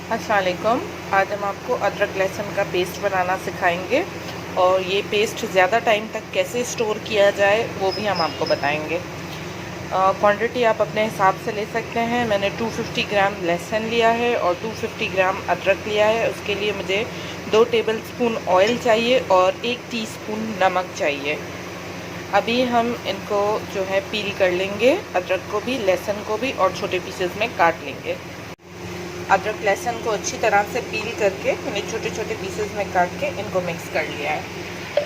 अस्सलाम वालेकुम। आज हम आपको अदरक लहसुन का पेस्ट बनाना सिखाएंगे और ये पेस्ट ज़्यादा टाइम तक कैसे स्टोर किया जाए वो भी हम आपको बताएंगे। क्वांटिटी आप अपने हिसाब से ले सकते हैं। मैंने 250 ग्राम लहसुन लिया है और 250 ग्राम अदरक लिया है। उसके लिए मुझे 2 टेबलस्पून ऑयल चाहिए और 1 टीस्पून नमक चाहिए। अभी हम इनको जो है पील कर लेंगे, अदरक को भी लहसुन को भी, और छोटे पीसेस में काट लेंगे। अदरक लहसुन को अच्छी तरह से पील करके मैंने छोटे छोटे पीसेस में काट के इनको मिक्स कर लिया है।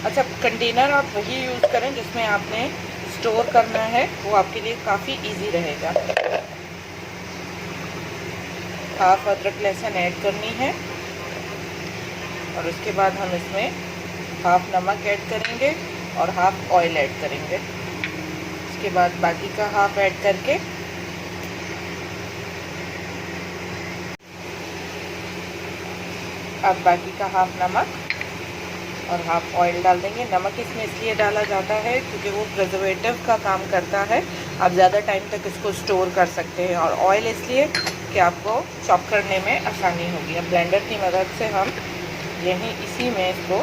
अच्छा, कंटेनर आप वही यूज़ करें जिसमें आपने स्टोर करना है, वो आपके लिए काफ़ी इजी रहेगा। हाफ अदरक लहसुन ऐड करनी है और उसके बाद हम इसमें हाफ नमक ऐड करेंगे और हाफ ऑयल ऐड करेंगे। उसके बाद बाकी का हाफ ऐड करके अब बाकी का हाफ नमक और हाफ ऑयल डाल देंगे। नमक इसमें इसलिए डाला जाता है क्योंकि वो प्रिजर्वेटिव का काम करता है, आप ज़्यादा टाइम तक इसको स्टोर कर सकते हैं। और ऑयल इसलिए कि आपको चॉप करने में आसानी होगी। अब ब्लेंडर की मदद से हम यहीं इसी में इसको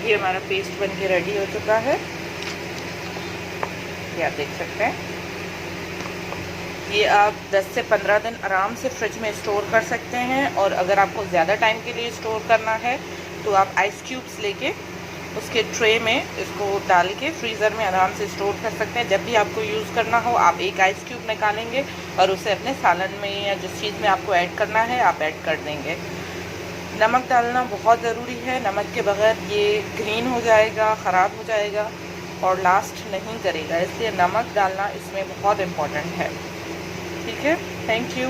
ये हमारा पेस्ट बन के रेडी हो चुका है, ये आप देख सकते हैं। ये आप 10 से 15 दिन आराम से फ्रिज में स्टोर कर सकते हैं। और अगर आपको ज़्यादा टाइम के लिए स्टोर करना है तो आप आइस क्यूब्स लेके उसके ट्रे में इसको डाल के फ्रीज़र में आराम से स्टोर कर सकते हैं। जब भी आपको यूज़ करना हो आप एक आइस क्यूब निकालेंगे और उसे अपने सालन में या जिस चीज़ में आपको ऐड करना है आप ऐड कर देंगे। नमक डालना बहुत ज़रूरी है, नमक के बगैर ये ग्रीन हो जाएगा, ख़राब हो जाएगा और लास्ट नहीं करेगा, इसलिए नमक डालना इसमें बहुत इम्पॉर्टेंट है। ठीक है, थैंक यू।